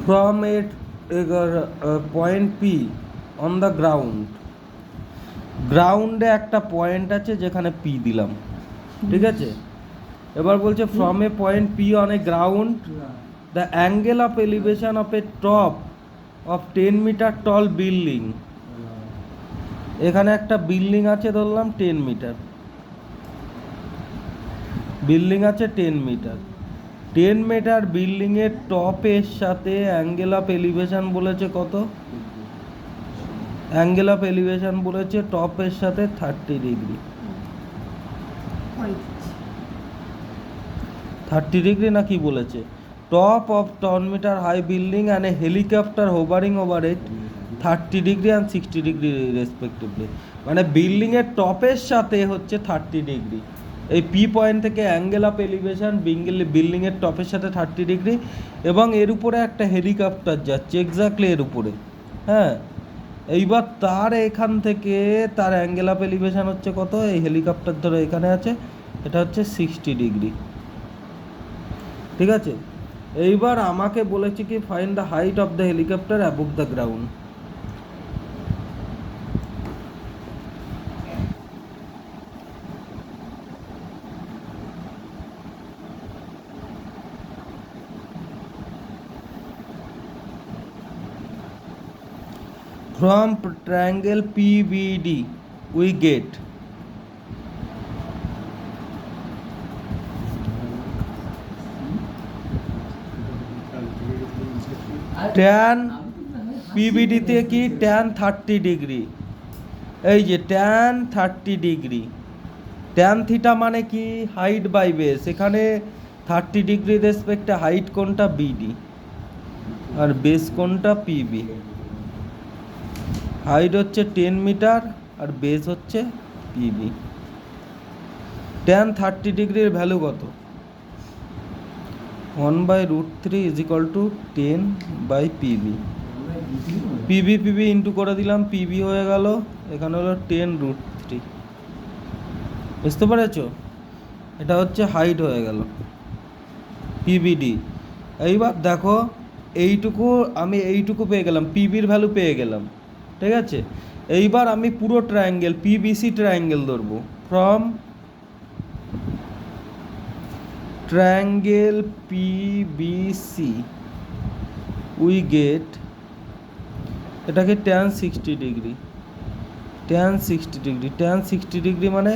from a point P on the ground. গ্রাউন্ডে একটা point আছে যেখানে পি দিলাম, ঠিক আছে। এবার বলছে from a point P on a ground the angle of elevation of a top of 10 metre tall building. এখানে একটা বিল্ডিং আছে, ধরলাম 10 মিটার, বিল্ডিং আছে 10 মিটার। 10 মিটার বিল্ডিংয়ের টপের সাথে অ্যাঙ্গেল অফ এলিভেশন বলেছে কত? অ্যাঙ্গেল অফ এলিভেশন বলেছে টপের সাথে 30 ডিগ্রি। 30 ডিগ্রি না কি বলেছে? Top of 10 metre high building and a helicopter hovering over it 30 degree and 60 degree respectively. মানে বিল্ডিংয়ের টপের সাথে হচ্ছে 30 ডিগ্রি। এই পি পয়েন্ট থেকে অ্যাঙ্গেল অফ এলিভেশন বিল্ডিংয়ের টপের সাথে 30 ডিগ্রি, এবং এর উপরে একটা হেলিকপ্টার যাচ্ছে এক্স্যাক্টলি এর উপরে। হ্যাঁ, এইবার তার এখান থেকে তার অ্যাঙ্গেল অফ এলিভেশন হচ্ছে কত? এই হেলিকপ্টার ধরো এখানে আছে, এটা হচ্ছে 60 ডিগ্রি, ঠিক আছে। এইবার আমাকে বলেছে কি find the height of the helicopter above the ground. From triangle PBD we get tan PBD তে কি tan 30 ডিগ্রি। এই যে tan 30 ডিগ্রি, tan থিটা মানে কি হাইট বাই বেস। এখানে 30 ডিগ্রি রেসপেক্টে হাইট কোনটা? বিডি, আর বেস কোনটা? পিবি। হাইট হচ্ছে 10 মিটার আর বেস হচ্ছে পিবি। tan 30 ডিগ্রির ভ্যালু কত? 1/√3 is equal to 10 by PB. PB PB into করে দিলাম, পিবি হয়ে গেল, এখানে হলো 10√3। বুঝতে পেরেছো? এটা হচ্ছে হাইট হয়ে গেল পিবিডি। এইবার দেখো এইটুকু আমি এইটুকু পেয়ে গেলাম, পিবির ভ্যালু পেয়ে গেলাম, ঠিক আছে। এইবার আমি পুরো ট্রায়াঙ্গেল পিবিসি ট্রায়াঙ্গেল ধরবো। From triangle PBC we get, এটাকে tan 60 degree. tan 60 degree, tan 60 degree মানে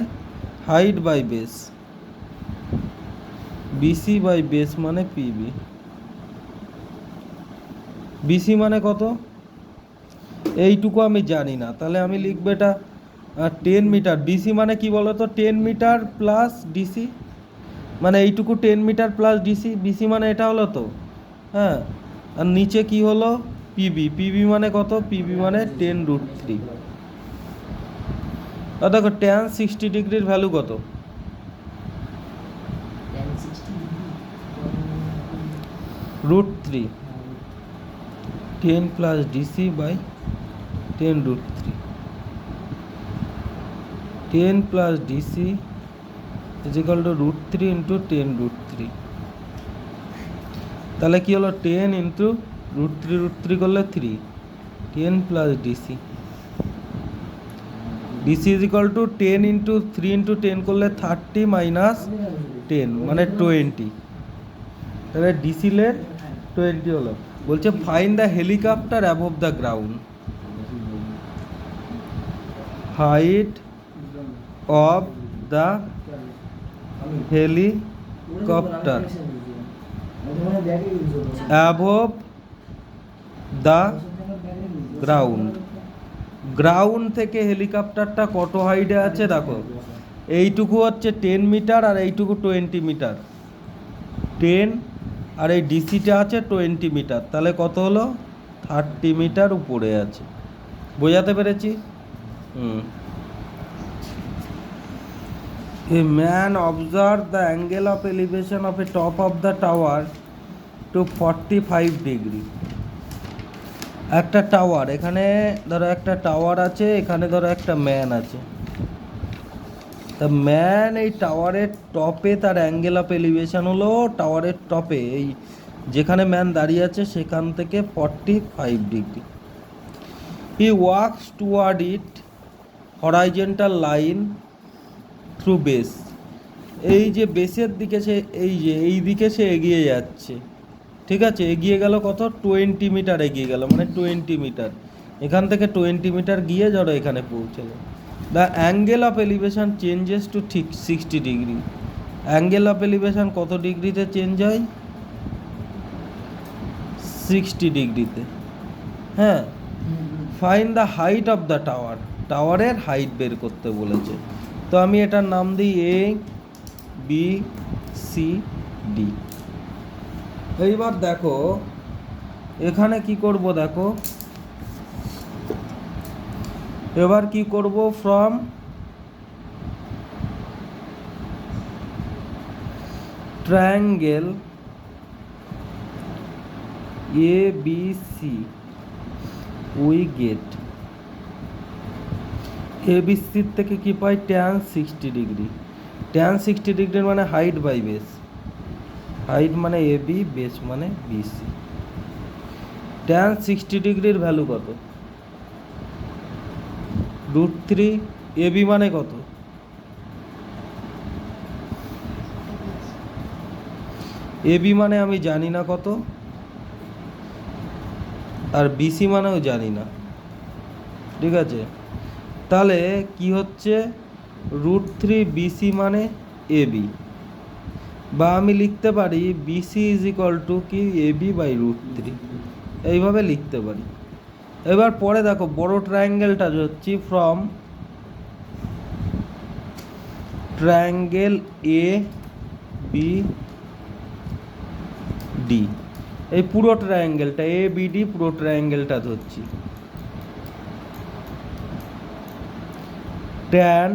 height by base, BC by base মানে পিবি। বিসি মানে কত? এইটুকু আমি জানি না, তাহলে আমি লিখবো এটা 10 মিটার। বিসি মানে কি বলো তো? 10 মিটার প্লাস ডিসি, মানে এইটুকু 10 মিটার প্লাস ডিসি। বিসি মানে এটা হলো তো, হ্যাঁ। আর নিচে কি হলো? পিবি। পিবি মানে কত? পিবি মানে 10√3। আর দেখো tan 60 ডিগ্রির ভ্যালু কত? √3, 10 plus DC by 10√3। 10 plus DC is equal to √3 into 10√3। তাহলে কি হলো? 10 ইন্টু √3 করলে 3, 10 plus DC. DC is equal to 10 into 3 into 10 করলে 30 মাইনাস 10 মানে 20। তাহলে ডিসি লেট 20 হলো। বলছে find the helicopter above the ground. Height of the helicopter above the ground. Ground থেকে হেলিকপ্টারটা কত হাইটে আছে দেখো, এইটুকু হচ্ছে 10 মিটার আর এইটুকু 20 মিটার। 10 আর এই ডিসিটা আছে 20 মিটার, তাহলে কত হলো? 30 মিটার উপরে আছে। বোঝাতে পেরেছি? A man observed the angle of elevation of a top of the tower to 45 degree. একটা টাওয়ার, এখানে ধরো একটা টাওয়ার আছে, এখানে ধরো একটা ম্যান আছে। তা ম্যান এই টাওয়ারের টপে তার অ্যাঙ্গেল অফ এলিভেশন হলো টাওয়ারের টপে, এই যেখানে ম্যান দাঁড়িয়ে আছে সেখান থেকে 45 ডিগ্রি। হি ওয়াকস টুয়ার্ড ইট হরাইজেন্টাল লাইন থ্রু বেস। এই যে বেসের দিকে সে এই দিকে সে এগিয়ে যাচ্ছে, ঠিক আছে? এগিয়ে গেল কত? 20 মিটার এগিয়ে গেল, মানে 20 মিটার। এখান থেকে 20 মিটার গিয়ে ধরো এখানে পৌঁছালো। The angle of elevation changes to ঠিক 60 ডিগ্রি। অ্যাঙ্গেল অফ এলিভেশন কত ডিগ্রিতে চেঞ্জ হয়? 60 ডিগ্রিতে। হ্যাঁ, find the height of the tower. টাওয়ারের হাইট বের করতে বলেছে। তো আমি এটার নাম দিই এ বি সি ডি। এইবার দেখো এখানে কি করব, দেখো এবার কি করব, from triangle A B C we get, A B সির থেকে কি পাই? Tan 60 degree. ট্যান 60 ডিগ্রির মানে হাইট বাই বেস। হাইট মানে এ বি, বেস মানে বিসি। ট্যান 60 ডিগ্রির ভ্যালু কত? √3। এ বি মানে কত? এ বি মানে আমি জানি না কত, আর বিসি মানেও জানি না, ঠিক আছে? তাহলে কি হচ্ছে? √3 বিসি মানে এ বি, বা আমি লিখতে পারি বিসি ইজ ইকুয়াল টু কি এ বি বাই √3, এইভাবে লিখতে পারি। এবার পরে দেখো বড় ট্রায়াঙ্গেলটা হচ্ছে from triangle A B D, এই পুরো ট্রায়াঙ্গেলটা এ বি ডি, পুরো ট্রায়াঙ্গেলটা ধরছি। Tan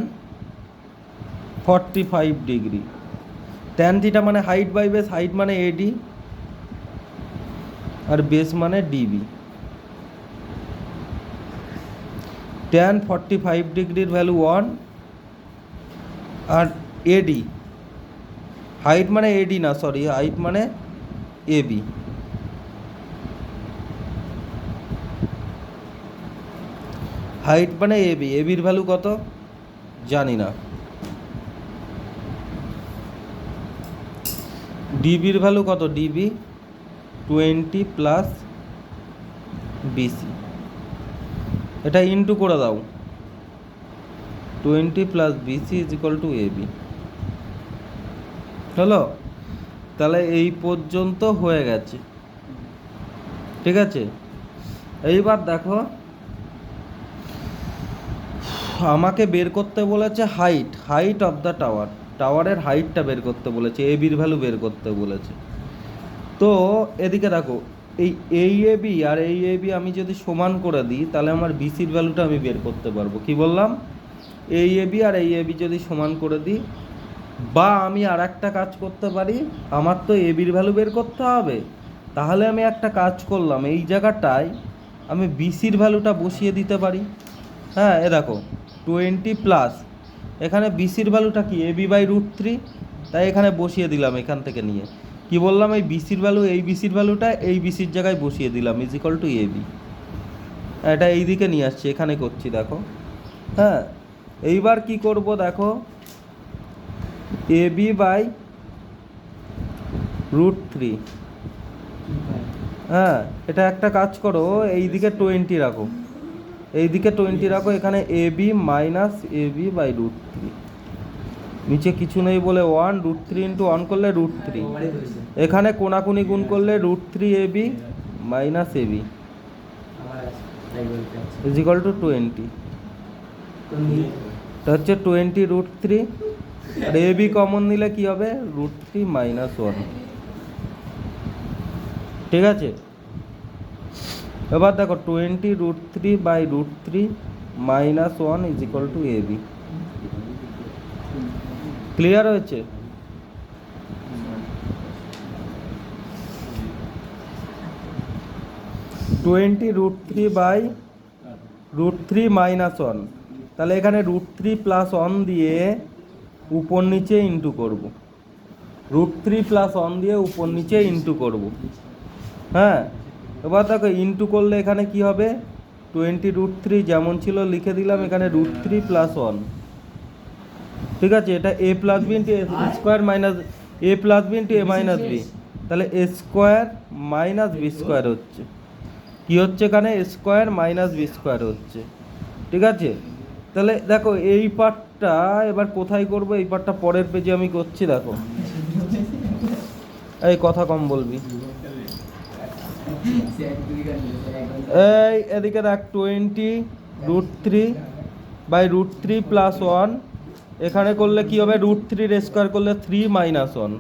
45 degree. ট্যান থিটা মানে হাইট বাই বেস, হাইট মানে এডি আর বেস মানে ডিবি। ট্যান 45 ডিগ্রির ভ্যালু 1, আর এডি হাইট মানে এডি না, সরি, হাইট মানে এবি। হাইট মানে এবি, এবির ভ্যালু কত জানি না। ডিবির ভ্যালু কত? ডিবি 20 প্লাস বিসি, এটা ইন্টু করে দাও। 20 plus BC is equal to AB. হলো? তাহলে এই পর্যন্ত হয়ে গেছে, ঠিক আছে? এইবার দেখো আমাকে বের করতে বলেছে হাইট অফ দ্য টাওয়ার। টাওয়ারের হাইটটা বের করতে বলেছে, এ বির ভ্যালু বের করতে বলেছে। তো এদিকে দেখো এই এ বি আর এই এ বি আমি যদি সমান করে দিই তাহলে আমার বিসির ভ্যালুটা আমি বের করতে পারবো। কি বললাম? এই এ বি আর এই এ বি যদি সমান করে দিই, বা আমি আর একটা কাজ করতে পারি, আমার তো এ বির ভ্যালু বের করতে হবে, তাহলে আমি একটা কাজ করলাম, এই জায়গাটায় আমি বিসির ভ্যালুটা বসিয়ে দিতে পারি। হ্যাঁ, এ দেখো 20 প্লাস, এখানে বিসির ভ্যালুটা কি এ বি বাই √3, তাই এখানে বসিয়ে দিলাম। এখান থেকে নিয়ে কি বললাম, এই বিসির ভ্যালু, এই বিসির ভ্যালুটা এই বিসির জায়গায় বসিয়ে দিলাম, is equal to A B. এটা এই দিকে নিয়ে আসছি, এখানে করছি, দেখো। হ্যাঁ, এইবার কি করব দেখো, এ বি বাই √3। হ্যাঁ, এটা একটা কাজ করো, এই দিকে 20 রাখো, এই দিকে 20 রাখো, এখানে A B minus A B by √3, নিচে কিছু নেই বলে 1, √3 ইন্টু 1 করলে √3, এখানে কোনাকুনি গুণ করলে √3 A B minus A B is equal to 20। এটা হচ্ছে 20 √3, আর এ বি কমন নিলে কি হবে? √3 মাইনাস 1, ঠিক আছে? এবার দেখো 20 √3 বাই √3 minus 1 is equal to A B. Clear হয়েছে? √3 বাই √3 মাইনাস 1, তাহলে এখানে √3 প্লাস 1 দিয়ে উপর নিচে ইন্টু করব, √3 প্লাস 1 দিয়ে উপর নিচে ইন্টু করব। হ্যাঁ, এবার দেখো ইনটু করলে এখানে কি হবে, 20√3 যেমন ছিল লিখে দিলাম, এখানে √3 + 1। ঠিক আছে, এটা a + b * a square minus a + b * a - b, তাহলে a square minus b square হচ্ছে, কি হচ্ছে এখানে a square minus b square হচ্ছে। ঠিক আছে, তাহলে দেখো এই পার্টটা এবার কোথায় করব, এই পার্টটা পরের পেজে আমি করছি। দেখো এই কথা কম বলবি, এই এদিকে দেখ 20√3/√3 + 1, এখানে করলে কি হবে, √3 স্কোয়ার করলে 3 - 1,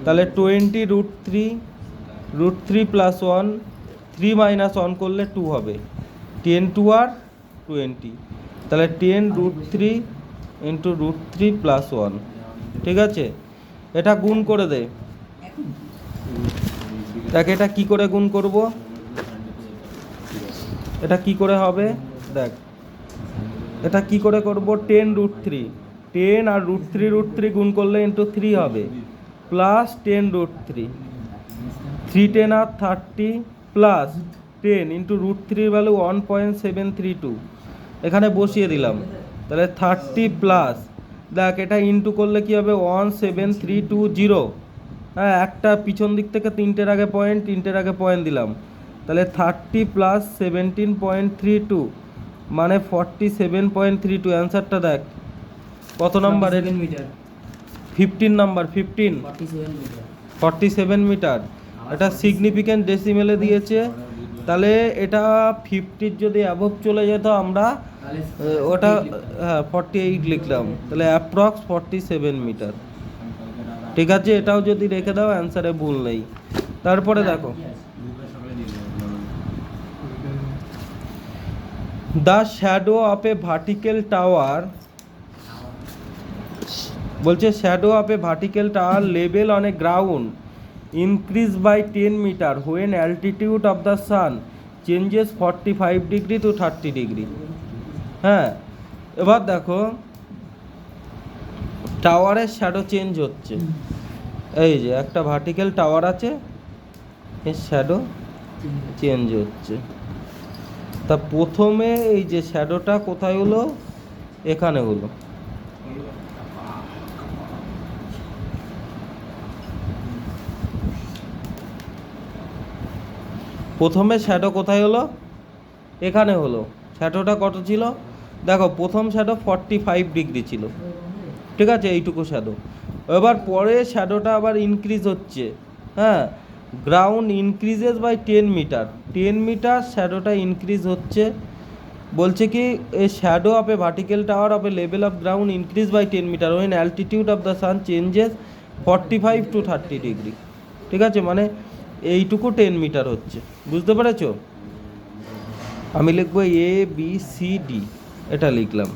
তাহলে 20√3 + 1, 3 - 1 করলে 2 হবে, 10 2 আর 20, তাহলে 10√3 × √3 + 1। ঠিক আছে, এটা গুণ করে দে। দেখ এটা কি করে গুণ করব, এটা কি করে হবে, দেখ এটা কি করে করব, 10√3, 10 আর √3 গুণ করলে ইন্টু 3 হবে, প্লাস 10√3, 3 10 আর 30, প্লাস 10 ইন্টু √3 ভ্যালু 1.732, এখানে বসিয়ে দিলাম, তাহলে 30 প্লাস, দেখ এটা ইন্টু করলে কি হবে 17320। হ্যাঁ, একটা পিছন দিক থেকে তিনটের আগে পয়েন্ট দিলাম, তাহলে 30 প্লাস 17.32 মানে 47.32। অ্যান্সারটা দেখ কত নাম্বার, 15 নাম্বার, 15 47 মিটার। এটা সিগনিফিক্যান্ট ডেসিমেলে দিয়েছে, তাহলে এটা 50 যদি অ্যাবভ চলে যেত আমরা ওটা 48 লিখলাম, তাহলে অ্যাপ্রক্স 47 মিটার। ঠিক আছে, এটাও যদি রেখে দাও অ্যান্সারে ভুল নেই। তারপরে দেখো the shadow of a vertical tower, বলছে shadow of a vertical tower level on a ground increase by 10 metre when altitude of the sun changes 45 degree to 30 degree. হ্যাঁ, এবার দেখো টাওয়ারের শ্যাডো চেঞ্জ হচ্ছে, এই যে একটা ভার্টিক্যাল টাওয়ার আছে, এর শ্যাডো চেঞ্জ হচ্ছে। তা প্রথমে এই যে শ্যাডোটা কোথায় হলো, এখানে হলো, প্রথমে শ্যাডো কোথায় হলো, এখানে হলো। শ্যাডোটা কত ছিল, দেখো প্রথম শ্যাডো 45 ডিগ্রি ছিল। ঠিক আছে, এইটুকু শ্যাডো। এবার পরে শ্যাডোটা আবার ইনক্রিজ হচ্ছে। হ্যাঁ, ground increases by 10 metre, 10 metre শ্যাডোটা ইনক্রিজ হচ্ছে। বলছে কি a shadow of a vertical tower of a level of ground increase by 10 metre when altitude of the sun changes 45 to 30 degree. ঠিক আছে, মানে এইটুকু 10 মিটার হচ্ছে, বুঝতে পেরেছো? আমি লিখবো ABCD, এটা লিখলাম।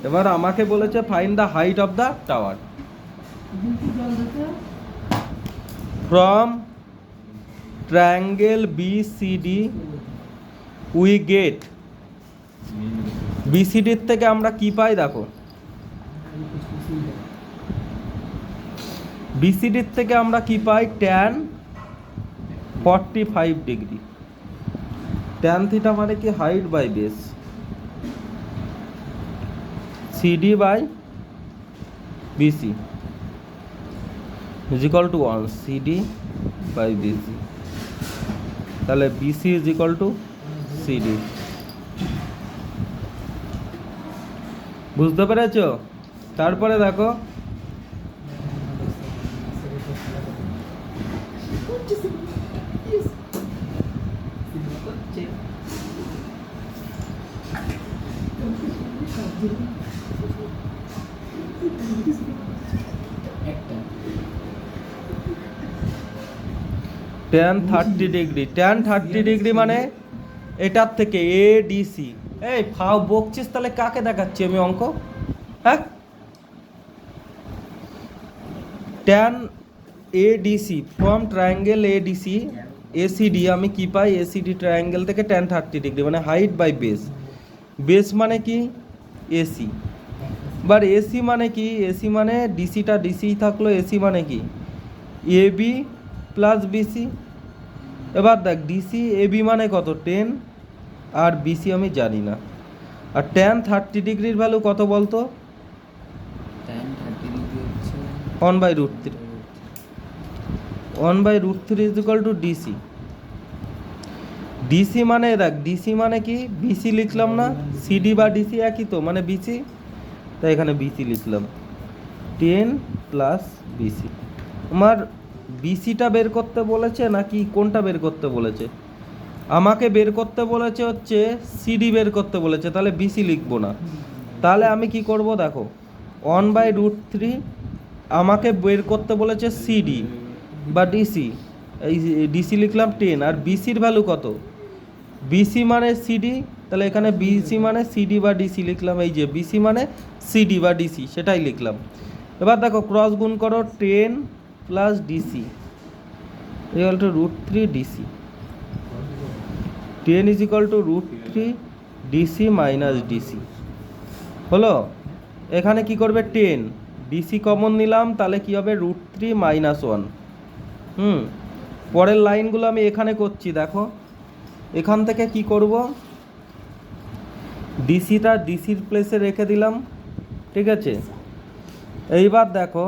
এবার আমাকে বলেছে find the height of the tower from triangle BCD we get, BCD থেকে আমরা কি পাই, দেখো BCD থেকে আমরা কি পাই, tan 45 ডিগ্রি। tan থিটা মানে কি, height by base, CD by BC is equal to 1, CD by BC, তাহলে BC is equal to CD। বুঝতে পেরেছো? তারপরে দেখো tan 30 ডিগ্রি, tan 30 ডিগ্রি মানে এটার থেকে ADC। এই ফাও বকছিস তাহলে কাকে দেখাচ্ছি আমি অঙ্ক? হ্যাঁ, tan ADC from triangle ADC ACD আমি কি পাই, ACD ট্রায়াঙ্গেল থেকে tan 30 ডিগ্রি মানে হাইট বাই বেস, বেস মানে কি AC, বাট AC মানে কি, AC মানে ডিসিটা ডিসি থাকলো, AC মানে কি AB প্লাস BC, এবার দেখ ডিসি এবি মানে কত 10, আর বিসি আমি জানি না। আর tan 30 ডিগ্রির ভ্যালু কত বলতো? tan 30 ডিগ্রি হচ্ছে 1/√3। 1/√3 is equal two DC. DC মানে দেখ, ডিসি মানে কি, বিসি লিখলাম না, সিডি বা ডিসি একই তো, মানে বিসি, তাই এখানে বিসি লিখলাম 10 প্লাস বিসি। আমার বিসিটা বের করতে বলেছে নাকি কোনটা বের করতে বলেছে? আমাকে বের করতে বলেছে হচ্ছে সিডি বের করতে বলেছে, তাহলে বিসি লিখবো না। তাহলে আমি কি করব দেখো, 1/√3 আমাকে বের করতে বলেছে সিডি বা ডিসি, এই ডিসি লিখলাম 10, আর বিসির ভ্যালু কত? বিসি মানে সিডি, তাহলে এখানে বিসি মানে সিডি বা ডিসি লিখলাম, এই যে বিসি মানে সিডি বা ডিসি সেটাই লিখলাম। এবার দেখো ক্রস গুণ করো, 10 plus DC equal to √3 DC. 10 is equal to √3 DC minus DC হলো। এখানে কি করবে, 10 ডিসি কমন নিলাম, তাহলে কি হবে √3 মাইনাস 1। পরের লাইনগুলো আমি এখানে করছি, দেখো এখান থেকে কি করব, ডিসিটা ডিসির প্লেসে রেখে দিলাম, ঠিক আছে। এইবার দেখো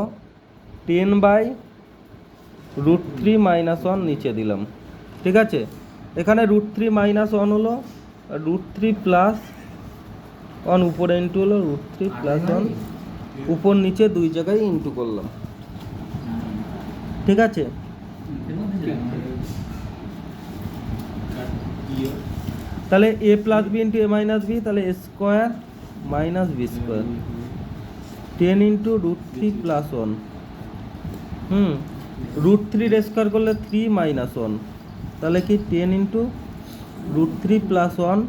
10/√3 মাইনাস 1 নিচে দিলাম, ঠিক আছে। এখানে √3 মাইনাস 1 হলো, √3 প্লাস 1 উপরে ইন্টু হলো, √3 প্লাস 1 উপর নিচে দুই জায়গায় ইন্টু করলাম, ঠিক আছে। তাহলে A plus B into A minus B, তাহলে A square minus B square 10 into √3 plus 1। √3 square করলে 3 মাইনাস 1, তাহলে কি 10 ইন্টু √3 প্লাস 1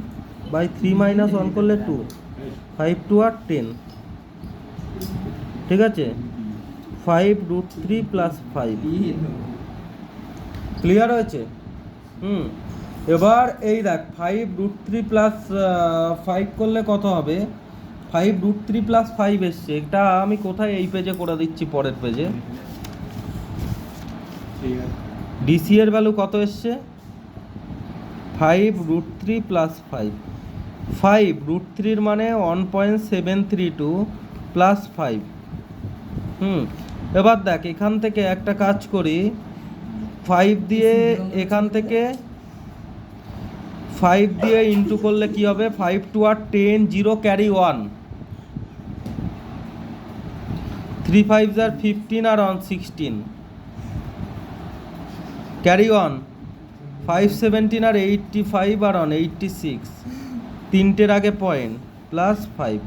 বাই 3 মাইনাস 1 করলে 2, 5 2 আর 10, ঠিক আছে। 5√3 প্লাস 5 ক্লিয়ার হয়েছে? এবার এই দেখ 5√3 প্লাস 5 করলে কত হবে, 5√3 প্লাস 5 এসছে, এটা আমি কোথায়, এই পেজে করে দিচ্ছি, পরের পেজে। ডিসি এর ভ্যালু কত এসছে, 5√3 প্লাস 5। 5√3 মানে 1.732 প্লাস 5। এবার দেখ এখান থেকে একটা কাজ করি, 5 দিয়ে এখান থেকে 5 দিয়ে ইন্টু করলে কি হবে, 5 2 আর 10, 0 ক্যারি 1, 3 5 আর 15 আর 1 16 ক্যারি 1, 5 17 আর 85 আর 1 86, তিনটের আগে পয়েন্ট প্লাস 5,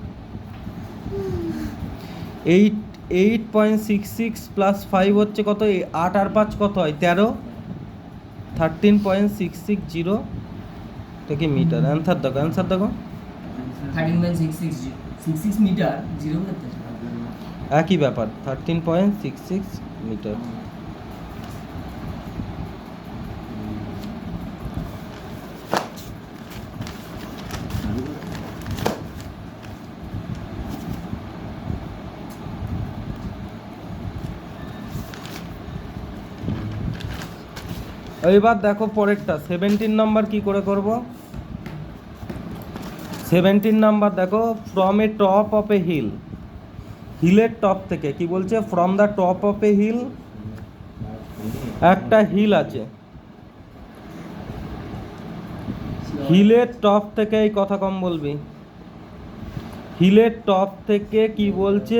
8.66 প্লাস 5 হচ্ছে কত, 8 আর 5 কত হয় 13, 13.660, এটা কি মিটার? অ্যান্সার দেখো, অ্যান্সার দেখো 13.66 মিটার, 0 করতে একই ব্যাপার, 13.66 মিটার। এইবার দেখো পরেরটা 17 নাম্বার কি করে করব। 17 নাম্বার দেখো, from a top of a hill, হিলের টপ থেকে কি বলছে, from the top of a hill, একটা হিল আছে, হিলের টপ থেকে, এই কথা কম বলবি, হিলের টপ থেকে কি বলছে,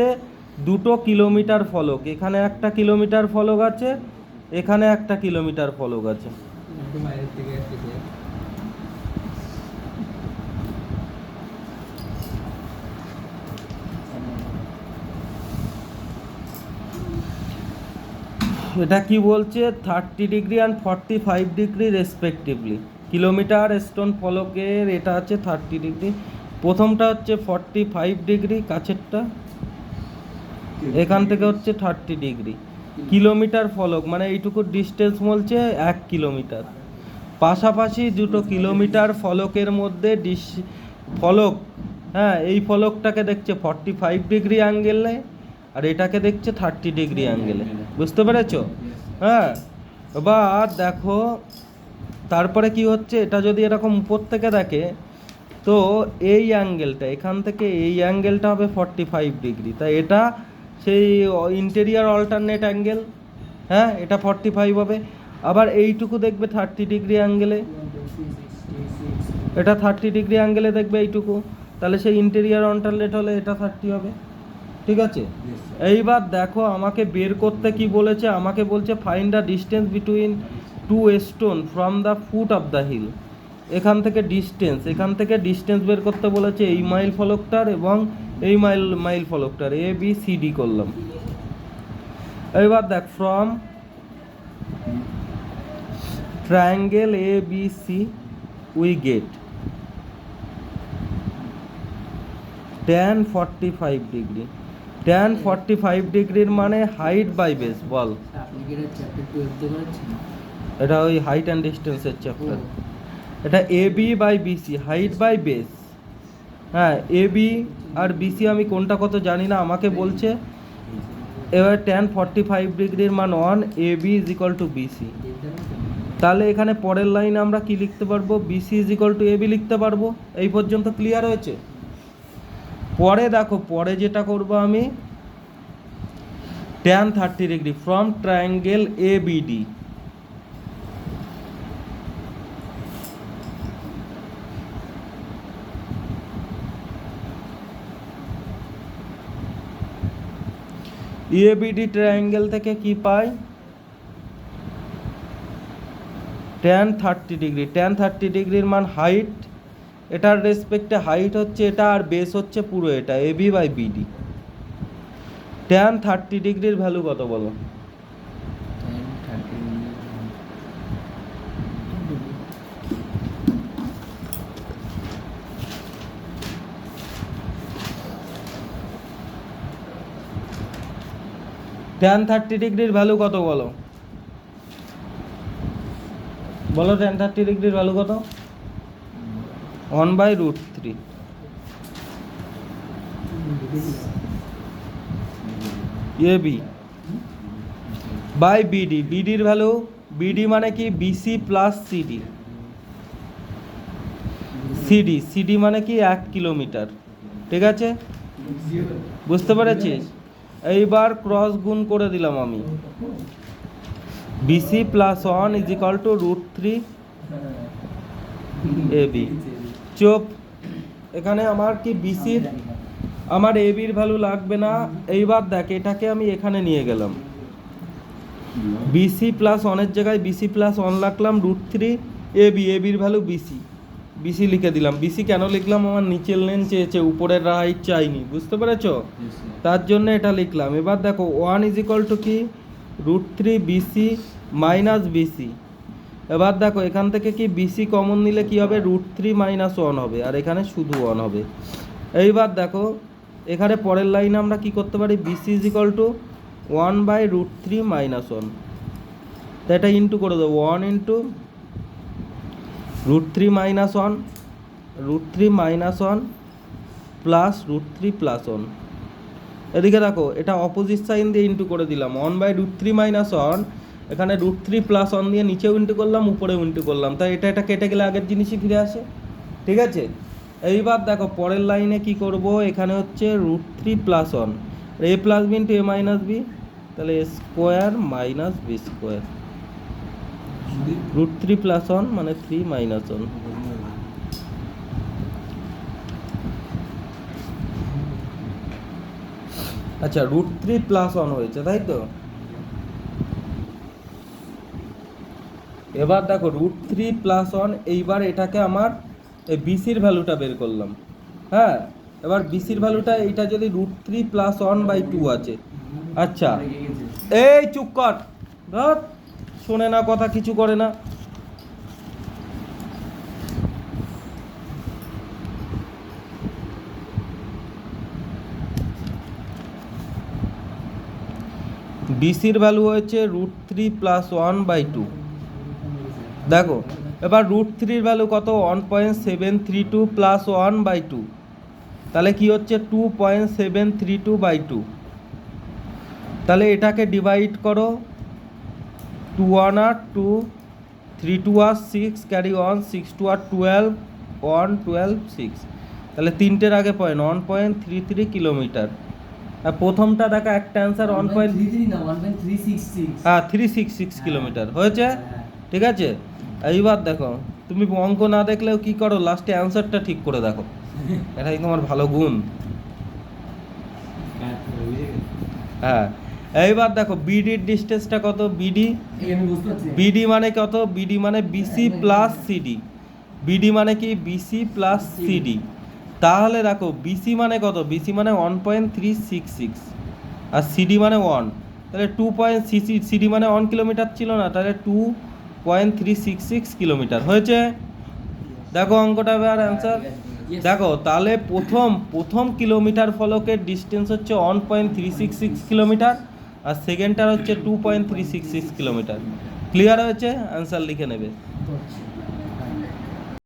2 কিলোমিটার ফলক, এখানে 1 কিলোমিটার ফলক আছে, এখানে 1 কিলোমিটার ফলক আছে। এটা কি বলছে, 30 degree and 45 degree respectively, kilometre stone ফলকের এটা আছে 30 ডিগ্রি, প্রথমটা হচ্ছে 45 ডিগ্রি, কাছেরটা এখান থেকে হচ্ছে 30 ডিগ্রি, কিলোমিটার ফলক মানে এইটুকু ডিস্টেন্স বলছে 1 কিলোমিটার, পাশাপাশি 2 কিলোমিটার ফলকের মধ্যে ফলক, হ্যাঁ এই ফলকটাকে দেখছে 45 ডিগ্রি অ্যাঙ্গেলে, আর এটাকে দেখছে 30 ডিগ্রি অ্যাঙ্গেলে, বুঝতে পেরেছো? হ্যাঁ, এবার দেখো তারপরে কি হচ্ছে, এটা যদি এরকম উপর থেকে দেখে তো এই অ্যাঙ্গেলটা এখান থেকে এই অ্যাঙ্গেলটা হবে 45 ডিগ্রি, তাই এটা সেই ইন্টেরিয়ার অল্টারনেট অ্যাঙ্গেল। হ্যাঁ, এটা 45 হবে। আবার এইটুকু দেখবে 30 ডিগ্রি অ্যাঙ্গেলে, এটা 30 ডিগ্রি অ্যাঙ্গেলে দেখবে এইটুকু, তাহলে সেই ইন্টেরিয়ার অল্টারনেট হলে এটা 30 হবে। ঠিক আছে, এইবার দেখো আমাকে বের করতে কি বলেছে, আমাকে বলছে find the distance between two stone from the foot of the hill. এখান থেকে ডিস্টেন্স বের করতে বলেছে, এই মাইল ফলকটার এবং এই মাইল ফলকটার, এ বি সি ডি করলাম। এবার দেখ, from triangle A B C we get tan 45 degree. tan 45 ডিগ্রির মানে হাইট বাই বেস। বল, আপনি কি এটা চ্যাপ্টার 12 তে করেছেন? এটা ওই হাইট অ্যান্ড ডিস্টেন্সের চ্যাপ্টার। ও। এটা A B by BC, height by base. হ্যাঁ, এ বি আর বিসি আমি কোনটা কত জানি না, আমাকে বলছে এবার tan 45 ডিগ্রির মান 1, A B is equal to BC. তাহলে এখানে পরের লাইনে আমরা কি লিখতে পারবো, BC is equal to A B লিখতে পারবো। এই পর্যন্ত ক্লিয়ার হয়েছে? পরে দেখো, পরে যেটা করব আমি, tan 30 degree from triangle A B D. ABD triangle থেকে কি পাই, tan 30 ডিগ্রি। tan 30 ডিগ্রির মান হাইট, এটার রেসপেক্টে হাইট হচ্ছে এটা আর বেস হচ্ছে পুরো এটা, এবি বাই বিডি। tan 30 ডিগ্রির ভ্যালু কত বলো? tan 30 tan 30 ডিগ্রির ভ্যালু কত বলো? বলো tan 30 ডিগ্রির ভ্যালু কত? 1/√3 এবি বাই বিডি। বিডির ভ্যালু, বিডি মানে কি, বিসি প্লাস সিডি। সিডি মানে কি 1 কিলোমিটার। ঠিক আছে, বুঝতে পেরেছিস? এইবার ক্রস গুণ করে দিলাম আমি, BC plus 1 is equal to √3 AB. চোপ, এখানে আমার কি বিসির, আমার এবির ভ্যালু লাগবে না। এইবার দেখ, এটাকে আমি এখানে নিয়ে গেলাম, বিসি প্লাস 1-এর জায়গায় বিসি প্লাস 1 রাখলাম, √3 এবি, এবির ভ্যালু বিসি লিখে দিলাম। বিসি কেন লিখলাম, আমার নিচের লেন চেয়েছে, উপরের হাইট চাইনি, বুঝতে পেরেছো? তার জন্য এটা লিখলাম। এবার দেখো 1 ইজ ইকুয়াল টু কি, √3 বিসি মাইনাস বিসি। এবার দেখো এখান থেকে কি বিসি কমন নিলে কি হবে, √3 মাইনাস 1 হবে, আর এখানে শুধু 1 হবে। এইবার দেখো এখানে পরের লাইনে আমরা কি করতে পারি, BC is equal to 1/√3 minus 1, তো এটা ইন্টু করে দেবো, 1 into √3 minus 1, √3 minus 1 plus √3 plus 1। এদিকে দেখো এটা অপোজিট সাইন দিয়ে ইন্টু করে দিলাম, 1/√3 মাইনাস 1, এখানে √3 প্লাস 1 দিয়ে নিচেও ইন্টু করলাম, উপরেও ইন্টু করলাম, তাই এটা কেটে গেলে আগের জিনিসই ফিরে আসে। ঠিক আছে, এইবার দেখো পরের লাইনে কি করব, এখানে হচ্ছে √3 plus 1, A plus B into A minus B, তাহলে A square minus B square. √3 plus 1 মানে 3 মাইনাস 1। আচ্ছা, √3 প্লাস 1 হয়েছে, তাই তো? এবার দেখো √3 প্লাস 1, এইবার এটাকে আমার এই বিসির ভ্যালুটা বের করলাম। হ্যাঁ, এবার বিসির ভ্যালুটা, এইটা যদি √3 প্লাস 1/2 আছে। আচ্ছা, এই চুপ কর, ধর, শোনে না কথা, কিছু করে না। বিসির ভ্যালু হয়েছে √3 প্লাস 1/2। দেখো এবার √3-র ভ্যালু কত, 1.732 প্লাস 1/2, তাহলে কি হচ্ছে 2.732/2। তাহলে এটাকে ডিভাইড করো, 2 1 আর 2 3 2 আর 6 ক্যারি অন, 6 2 আর 12, 1 12 6, তাহলে তিনটের আগে পয়েন্ট 1.33 কিলোমিটার। আর প্রথমটা দেখা একটা অ্যান্সার 1.33 না 1.366 হ্যাঁ 366 কিলোমিটার হয়েছে। হ্যাঁ। ঠিক আছে, এইবার দেখো তুমি অঙ্ক না দেখলেও কি করো, লাস্টে অ্যান্সারটা ঠিক করে দেখো, এটাই তোমার ভালো গুণ। হ্যাঁ, এইবার দেখো বিডির ডিস্টেন্সটা কত, বিডি এই আমি বুঝতে পারছি। বিডি মানে কত, বিডি মানে বিসি প্লাস সিডি, বিডি মানে কি বিসি প্লাস সিডি। তাহলে দেখো বিসি মানে কত, বিসি মানে 1.366 আর সিডি মানে 1, তাহলে 2. সিডি মানে 1 কিলোমিটার ছিল না, তাহলে 2.366 কিলোমিটার হয়েছে। দেখো অঙ্কটা এবার অ্যান্সার Yes. দেখো, তাহলে প্রথম কিলোমিটার ফলকের ডিস্টেন্স হচ্ছে 1.366 কিলোমিটার আর সেকেন্ডটার হচ্ছে 2.366 কিলোমিটার। ক্লিয়ার হয়েছে, অ্যান্সার লিখে নেবে। বুঝতে পারছি।